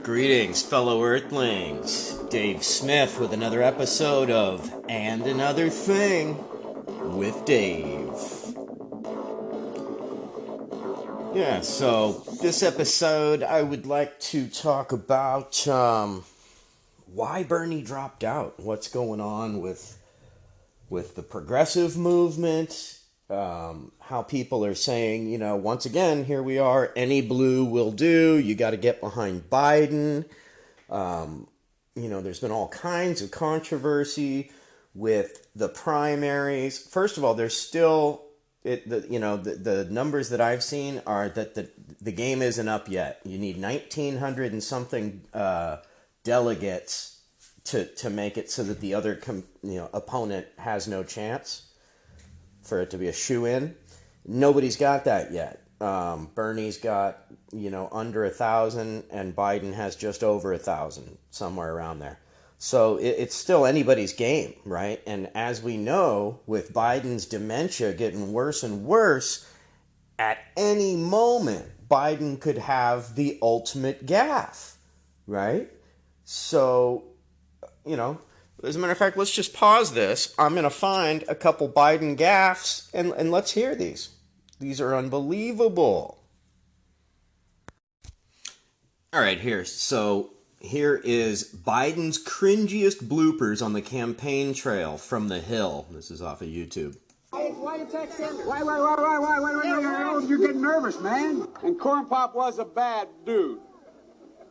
Greetings, fellow Earthlings. Dave Smith with another episode of And Another Thing with Dave. Yeah, so this episode I would like to talk about why Bernie dropped out. What's going on with the progressive movement. How people are saying, once again, here we are, any blue will do. You got to get behind Biden. There's been all kinds of controversy with the primaries. First of all, there's still, the numbers that I've seen are that the game isn't up yet. You need 1,900 and something delegates to make it so that the other opponent has no chance for it to be a shoe-in. Nobody's got that yet. Bernie's got, under 1,000, and Biden has just over 1,000, somewhere around there. So it's still anybody's game, right? And as we know, with Biden's dementia getting worse and worse, at any moment, Biden could have the ultimate gaffe, right? So, as a matter of fact, let's just pause this. I'm going to find a couple Biden gaffes, and let's hear these. These are unbelievable. All right, here is Biden's cringiest bloopers on the campaign trail from the Hill. This is off of YouTube. Why you texting? Why? You're getting nervous, man. And Corn Pop was a bad dude.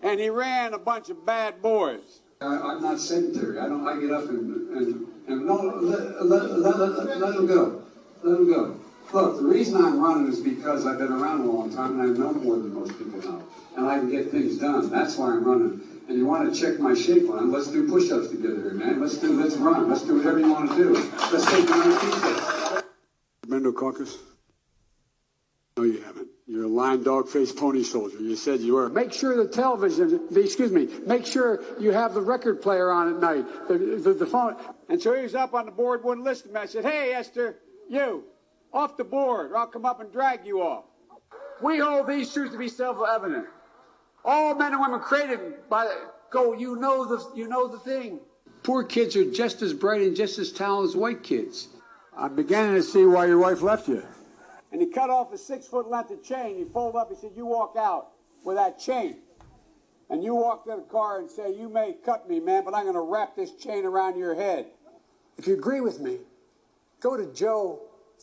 And he ran a bunch of bad boys. I'm not sedentary. I get up and no, let him go. Let him go. Look, the reason I'm running is because I've been around a long time and I know more than most people know. And I can get things done. That's why I'm running. And you want to check my shape on, let's do push-ups together here, man. Let's run. Let's do whatever you want to do. Let's take another pizza. Been to a caucus? No, you haven't. You're a lying dog-faced pony soldier. You said you were. Make sure make sure you have the record player on at night, the phone. And so he was up on the board, wouldn't listen to me. I said, hey, Esther, you, off the board, or I'll come up and drag you off. We hold these truths to be self-evident. All men and women created by you know the thing. Poor kids are just as bright and just as talented as white kids. I'm beginning to see why your wife left you. And he cut off a 6-foot length of chain. He folded up. He said, you walk out with that chain. And you walk to the car and say, you may cut me, man, but I'm going to wrap this chain around your head. If you agree with me, go to Joe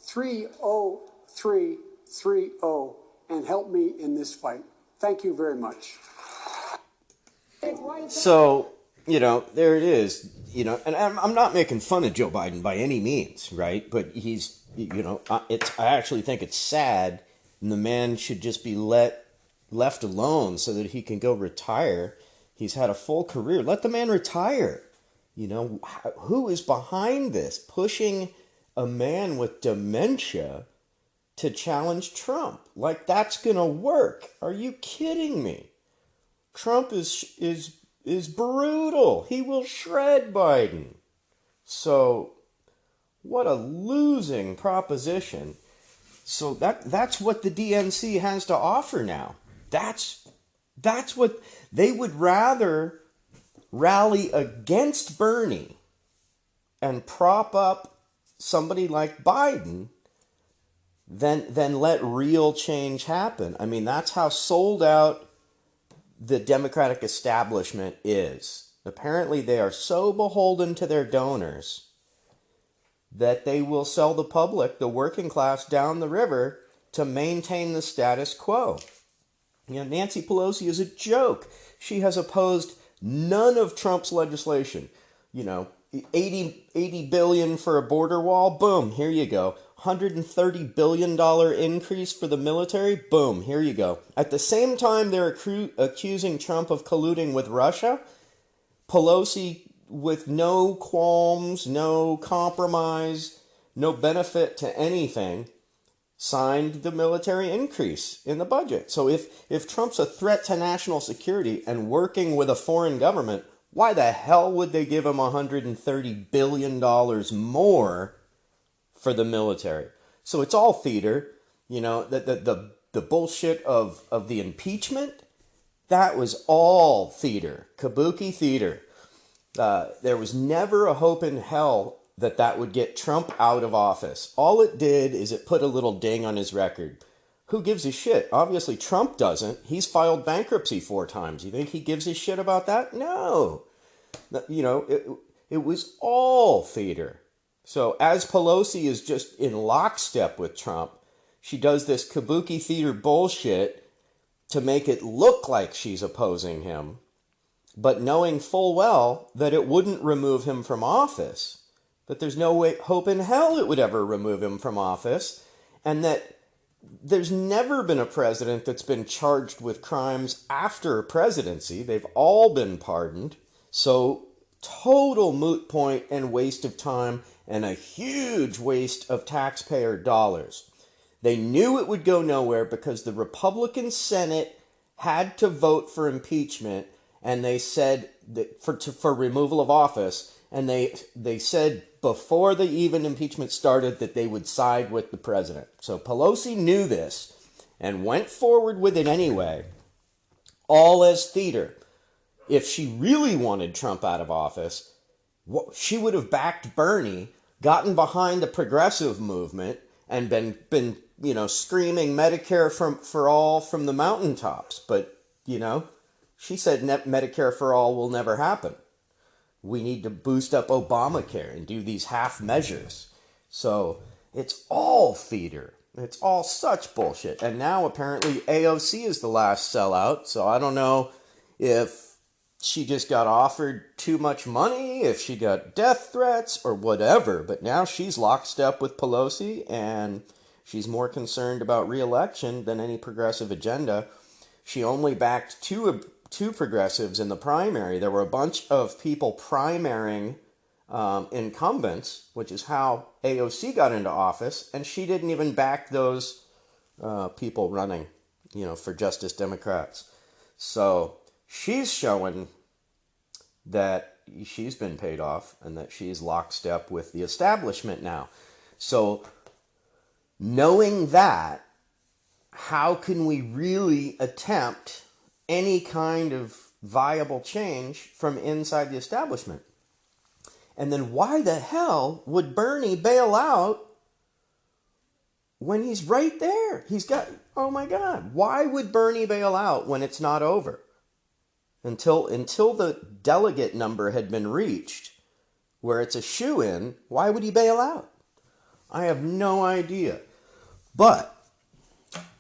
30330 and help me in this fight. Thank you very much. So, there it is. And I'm not making fun of Joe Biden by any means, right? But he's... I actually think it's sad, and the man should just be left alone so that he can go retire. He's had a full career. Let the man retire. Who is behind this? Pushing a man with dementia to challenge Trump. Like, that's going to work. Are you kidding me? Trump is brutal. He will shred Biden. So... what a losing proposition. So that's what the DNC has to offer now. That's what they would rather rally against Bernie and prop up somebody like Biden than let real change happen. I mean, that's how sold out the Democratic establishment is. Apparently they are so beholden to their donors that they will sell the public, the working class down the river, to maintain the status quo. Nancy Pelosi is a joke. She has opposed none of Trump's legislation. 80 billion for a border wall, boom, here you go. $130 billion increase for the military, boom, here you go. At the same time they're accusing Trump of colluding with Russia, Pelosi, with no qualms, no compromise, no benefit to anything, signed the military increase in the budget. So if Trump's a threat to national security and working with a foreign government, why the hell would they give him $130 billion more for the military? So it's all theater. The bullshit of the impeachment, That was all theater, kabuki theater. There was never a hope in hell that that would get Trump out of office. All it did is it put a little ding on his record. Who gives a shit? Obviously, Trump doesn't. He's filed bankruptcy 4 times. You think he gives a shit about that? No. You know, it was all theater. So as Pelosi is just in lockstep with Trump, she does this kabuki theater bullshit to make it look like she's opposing him, but knowing full well that it wouldn't remove him from office, that there's no way, hope in hell it would ever remove him from office, and that there's never been a president that's been charged with crimes after presidency. They've all been pardoned. So total moot point and waste of time and a huge waste of taxpayer dollars. They knew it would go nowhere because the Republican Senate had to vote for impeachment, and they said that for removal of office, and they said before the even impeachment started that they would side with the president. So Pelosi knew this and went forward with it anyway, all as theater. If she really wanted Trump out of office, she would have backed Bernie, gotten behind the progressive movement, and been screaming Medicare for all from the mountaintops. But, she said Medicare for all will never happen. We need to boost up Obamacare and do these half measures. So it's all theater. It's all such bullshit. And now apparently AOC is the last sellout. So I don't know if she just got offered too much money, if she got death threats or whatever. But now she's lockstep with Pelosi, and she's more concerned about re-election than any progressive agenda. She only backed two progressives in the primary. There were a bunch of people primarying incumbents, which is how AOC got into office, and she didn't even back those people running, for Justice Democrats. So she's showing that she's been paid off and that she's lockstep with the establishment now. So knowing that, how can we really attempt any kind of viable change from inside the establishment? And then why the hell would Bernie bail out when he's right there? Oh my God, why would Bernie bail out when it's not over? Until the delegate number had been reached, where it's a shoo-in, why would he bail out? I have no idea. But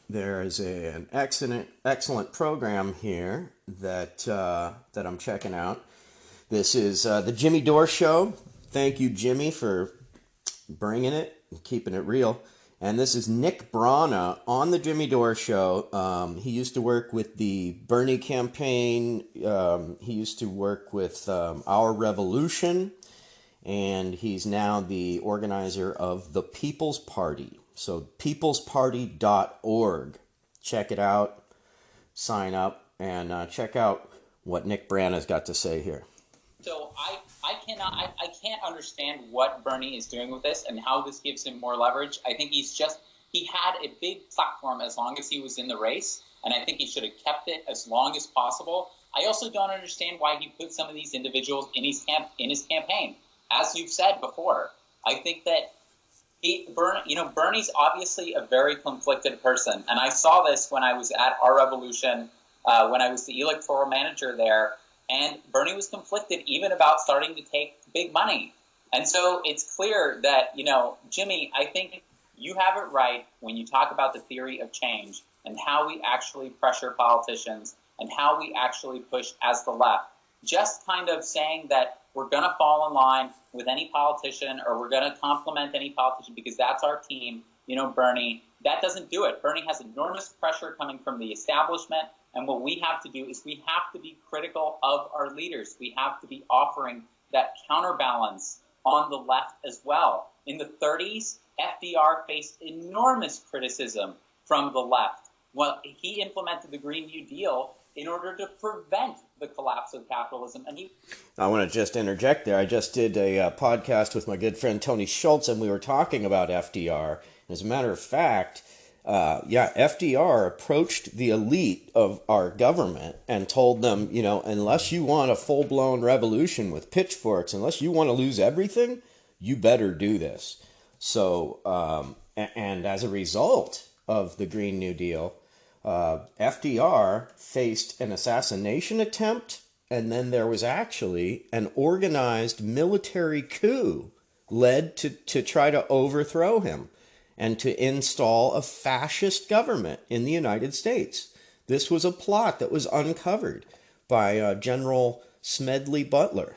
there is an excellent program here that I'm checking out. This is the Jimmy Dore Show. Thank you, Jimmy, for bringing it and keeping it real. And this is Nick Brana on the Jimmy Dore Show. He used to work with the Bernie campaign. He used to work with Our Revolution. And he's now the organizer of the People's Party. So peoplesparty.org. Check it out, sign up, and check out what Nick Brana's got to say here. So I can't understand what Bernie is doing with this and how this gives him more leverage. I think he had a big platform as long as he was in the race, and I think he should have kept it as long as possible. I also don't understand why he put some of these individuals in his campaign. As you've said before, I think that Bernie's obviously a very conflicted person, and I saw this when I was at Our Revolution, when I was the electoral manager there. And Bernie was conflicted even about starting to take big money. And so it's clear that, Jimmy, I think you have it right when you talk about the theory of change and how we actually pressure politicians and how we actually push as the left. Just kind of saying that we're going to fall in line with any politician or we're going to compliment any politician because that's our team, Bernie, that doesn't do it. Bernie has enormous pressure coming from the establishment. And what we have to do is we have to be critical of our leaders. We have to be offering that counterbalance on the left as well. In the 30s, FDR faced enormous criticism from the left. Well, he implemented the Green New Deal in order to prevent the collapse of capitalism. I want to just interject there. I just did a podcast with my good friend Tony Schultz, and we were talking about FDR. As a matter of fact, FDR approached the elite of our government and told them, unless you want a full-blown revolution with pitchforks, unless you want to lose everything, you better do this. So, and as a result of the Green New Deal, FDR faced an assassination attempt, and then there was actually an organized military coup led to try to overthrow him and to install a fascist government in the United States. This was a plot that was uncovered by General Smedley Butler,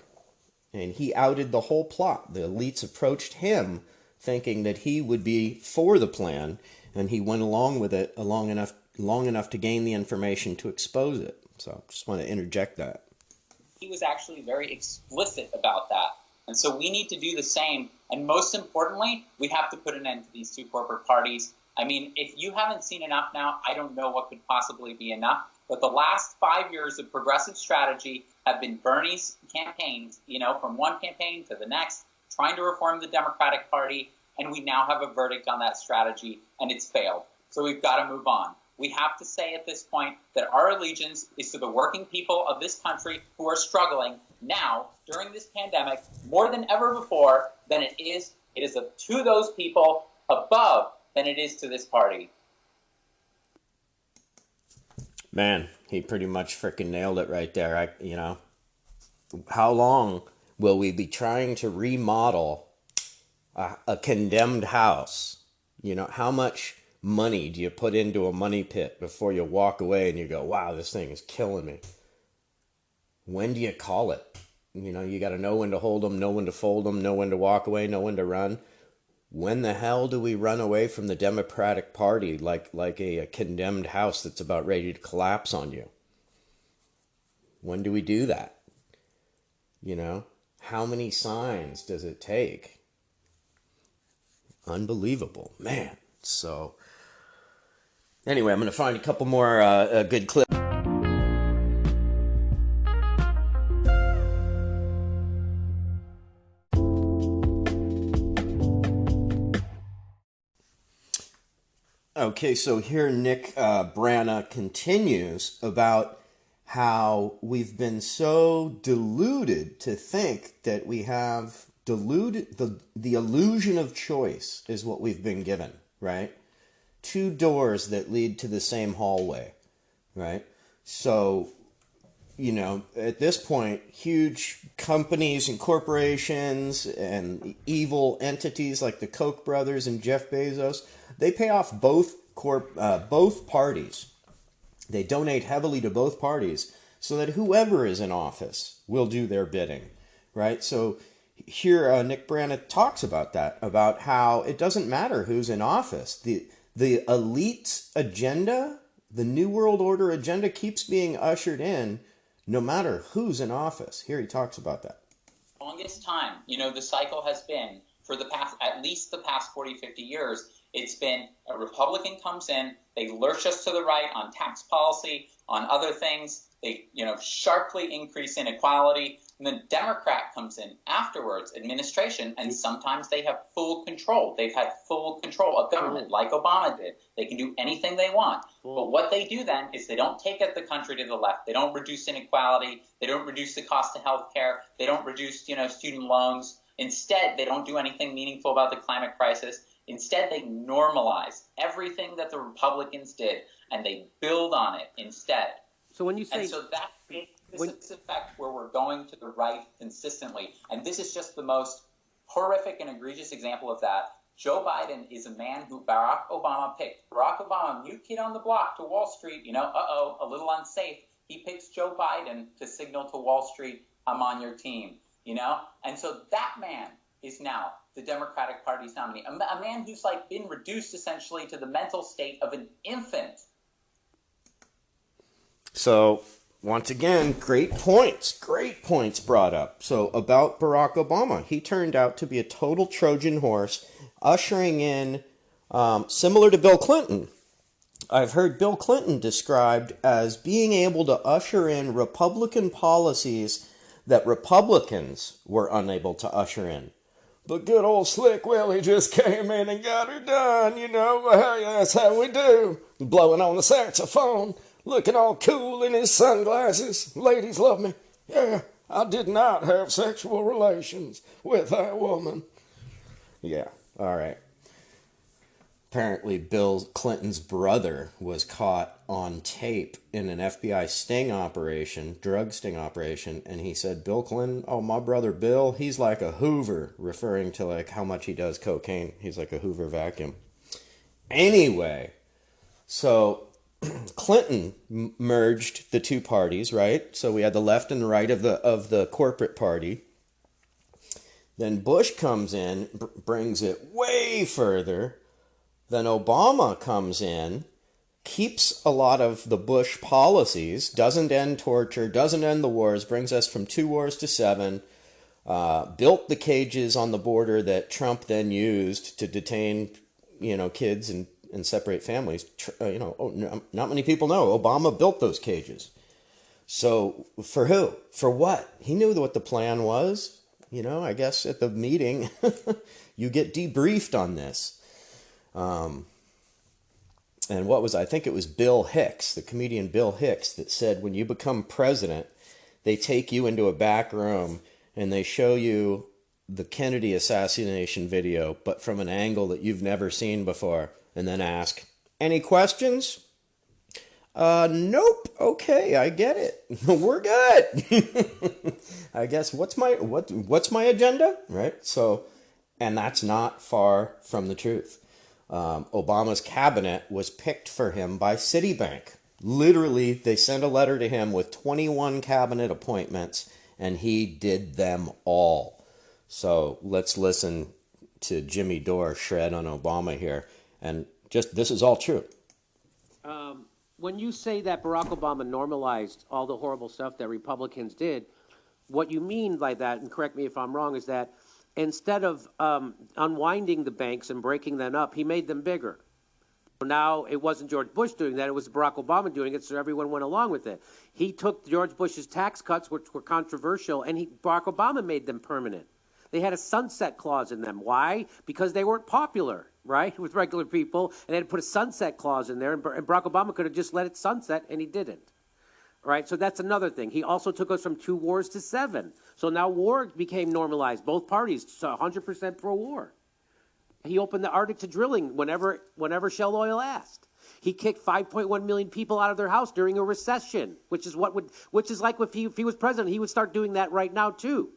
and he outed the whole plot. The elites approached him thinking that he would be for the plan, and he went along with it long enough to gain the information to expose it. So just want to interject that. He was actually very explicit about that. And so we need to do the same. And most importantly, we have to put an end to these two corporate parties. I mean, if you haven't seen enough now, I don't know what could possibly be enough. But the last 5 years of progressive strategy have been Bernie's campaigns, from one campaign to the next, trying to reform the Democratic Party. And we now have a verdict on that strategy, and it's failed. So we've got to move on. We have to say at this point that our allegiance is to the working people of this country who are struggling now during this pandemic more than ever before. Than it is to those people above than it is to this party. Man, he pretty much freaking nailed it right there. How long will we be trying to remodel a condemned house? How much money do you put into a money pit before you walk away and you go, wow, this thing is killing me? When do you call it? You got to know when to hold them, know when to fold them, know when to walk away, know when to run. When the hell do we run away from the Democratic Party like a condemned house that's about ready to collapse on you? When do we do that? How many signs does it take? Unbelievable, man. So anyway, I'm going to find a couple more good clips. Okay, so here Nick Brana continues about how we've been so deluded to think that we have the illusion of choice is what we've been given, right? Two doors that lead to the same hallway, right? So, at this point, huge companies and corporations and evil entities like the Koch brothers and Jeff Bezos, they pay off both parties. They donate heavily to both parties so that whoever is in office will do their bidding, right? So here Nick Brana talks about that, about how it doesn't matter who's in office. The elite's agenda, the New World Order agenda, keeps being ushered in no matter who's in office. Here he talks about that. Longest time, the cycle has been, for at least the past 40, 50 years, it's been a Republican comes in, they lurch us to the right on tax policy, on other things, they sharply increase inequality, and then Democrat comes in afterwards, administration, and sometimes they have full control. They've had full control of government, like Obama did. They can do anything they want. But what they do then is they don't take the country to the left. They don't reduce inequality. They don't reduce the cost of health care. They don't reduce, student loans. Instead, they don't do anything meaningful about the climate crisis. Instead, they normalize everything that the Republicans did, and they build on it instead. So when you say... And so that this effect where we're going to the right consistently. And this is just the most horrific and egregious example of that. Joe Biden is a man who Barack Obama picked. Barack Obama, new kid on the block to Wall Street, a little unsafe. He picks Joe Biden to signal to Wall Street, I'm on your team, And so that man is now the Democratic Party's nominee. A man who's been reduced essentially to the mental state of an infant. So, once again, great points brought up. So, about Barack Obama, he turned out to be a total Trojan horse, ushering in, similar to Bill Clinton. I've heard Bill Clinton described as being able to usher in Republican policies that Republicans were unable to usher in. But good old Slick Willie just came in and got her done, you know. Well, that's how we do. Blowing on the saxophone, looking all cool in his sunglasses. Ladies love me. Yeah, I did not have sexual relations with that woman. Yeah, all right. Apparently, Bill Clinton's brother was caught on tape in an FBI sting operation, drug sting operation, and he said, Bill Clinton, oh, my brother Bill, he's like a Hoover, referring to like how much he does cocaine. He's like a Hoover vacuum. Anyway, so Clinton merged the two parties, right? So we had the left and the right of the corporate party. Then Bush comes in, brings it way further. Then Obama comes in, keeps a lot of the Bush policies, doesn't end torture, doesn't end the wars, brings us from 2 wars to 7, built the cages on the border that Trump then used to detain, kids and separate families. Not many people know Obama built those cages. So for who? For what? He knew what the plan was. I guess at the meeting, you get debriefed on this. And I think it was Bill Hicks, the comedian Bill Hicks, that said when you become president, they take you into a back room and they show you the Kennedy assassination video, but from an angle that you've never seen before, and then ask, any questions? Nope. Okay, I get it. We're good. I guess what's my agenda, right? So, and that's not far from the truth. Obama's cabinet was picked for him by Citibank. Literally, they sent a letter to him with 21 cabinet appointments, and he did them all. So let's listen to Jimmy Dore shred on Obama here. And this is all true. When you say that Barack Obama normalized all the horrible stuff that Republicans did, what you mean by that, and correct me if I'm wrong, is that instead of unwinding the banks and breaking them up, he made them bigger. Now, it wasn't George Bush doing that. It was Barack Obama doing it, so everyone went along with it. He took George Bush's tax cuts, which were controversial, and Barack Obama made them permanent. They had a sunset clause in them. Why? Because they weren't popular, right, with regular people, and they had to put a sunset clause in there, and Barack Obama could have just let it sunset, and he didn't. Right, so that's another thing. He also took us from 2 wars to 7. So now war became normalized. Both parties, 100% pro-war. He opened the Arctic to drilling whenever Shell Oil asked. He kicked 5.1 million people out of their house during a recession, which is like if he was president, he would start doing that right now too.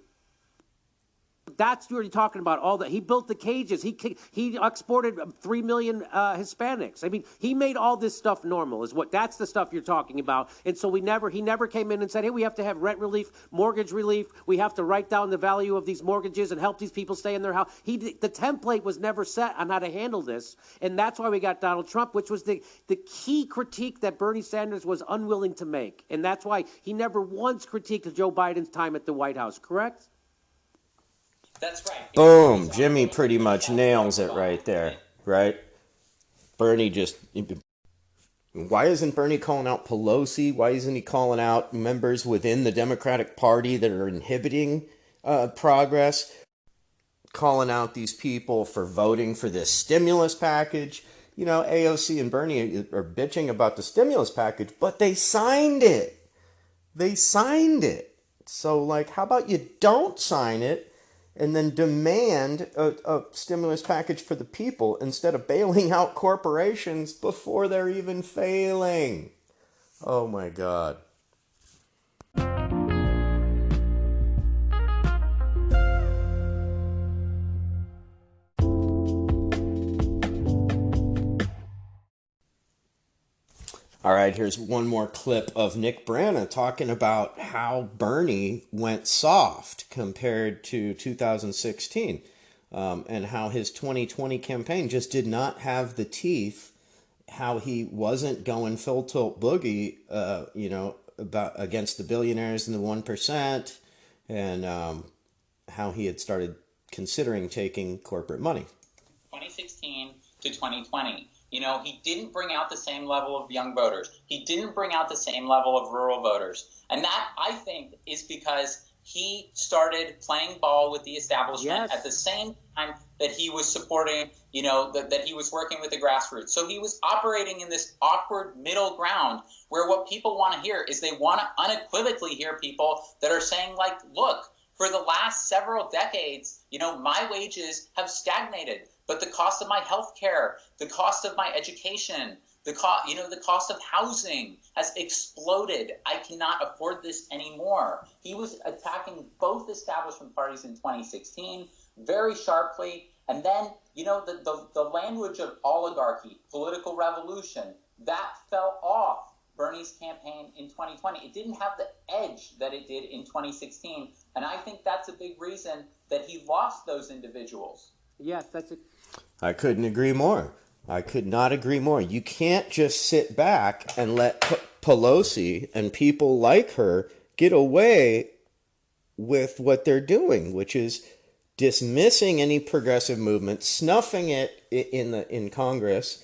That's what you're talking about. All that he built the cages. He exported 3 million Hispanics. I mean, he made all this stuff normal. That's the stuff you're talking about. And so he never came in and said, hey, we have to have rent relief, mortgage relief. We have to write down the value of these mortgages and help these people stay in their house. The template was never set on how to handle this, and that's why we got Donald Trump, which was the key critique that Bernie Sanders was unwilling to make, and that's why he never once critiqued Joe Biden's time at the White House. Correct? That's right. Boom. Jimmy pretty much nails it right there, right? Bernie why isn't Bernie calling out Pelosi? Why isn't he calling out members within the Democratic Party that are inhibiting progress? Calling out these people for voting for this stimulus package. AOC and Bernie are bitching about the stimulus package, but they signed it. So, how about you don't sign it? And then demand a stimulus package for the people instead of bailing out corporations before they're even failing. Oh my God. All right, here's one more clip of Nick Branna talking about how Bernie went soft compared to 2016, and how his 2020 campaign just did not have the teeth, how he wasn't going full tilt boogie, against the billionaires and the 1%, and how he had started considering taking corporate money. 2016 to 2020. He didn't bring out the same level of young voters. He didn't bring out the same level of rural voters. And that, I think, is because he started playing ball with the establishment Yes. at the same time that he was supporting, that he was working with the grassroots. So he was operating in this awkward middle ground where what people want to hear is they want to unequivocally hear people that are saying, like, look, for the last several decades, my wages have stagnated, but the cost of my health care, the cost of my education, the cost of housing has exploded. I cannot afford this anymore. He was attacking both establishment parties in 2016 very sharply. And then, the language of oligarchy, political revolution, that fell off Bernie's campaign in 2020. It didn't have the edge that it did in 2016. And I think that's a big reason that he lost those individuals. Yes, that's it. I couldn't agree more. I could not agree more. You can't just sit back and let Pelosi and people like her get away with what they're doing, which is dismissing any progressive movement, snuffing it in Congress.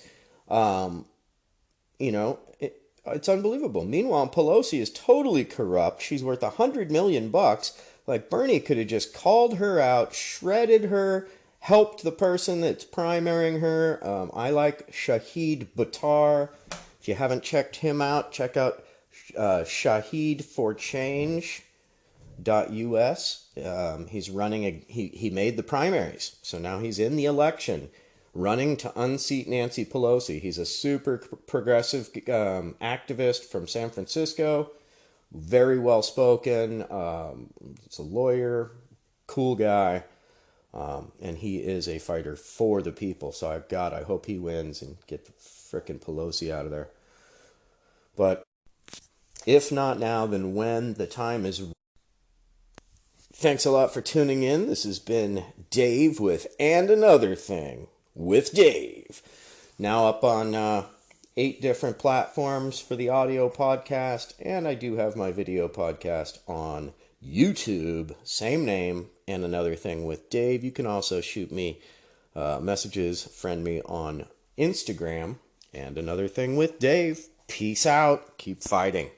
It's unbelievable. Meanwhile, Pelosi is totally corrupt. She's worth $100 million. Like, Bernie could have just called her out, shredded her, helped the person that's primarying her. I like Shahid Buttar. If you haven't checked him out, check out shahidforchange.us. He's running he made the primaries, so now he's in the election, running to unseat Nancy Pelosi. He's a super progressive activist from San Francisco, very well spoken. He's a lawyer, cool guy. And he is a fighter for the people. So I hope he wins and get the frickin' Pelosi out of there. But if not now, then when? The time is. Thanks a lot for tuning in. This has been Dave with And Another Thing with Dave. Now up on 8 different platforms for the audio podcast. And I do have my video podcast on YouTube, same name, And Another Thing with Dave. You can also shoot me messages, friend me on Instagram, And Another Thing with Dave. Peace out. Keep fighting.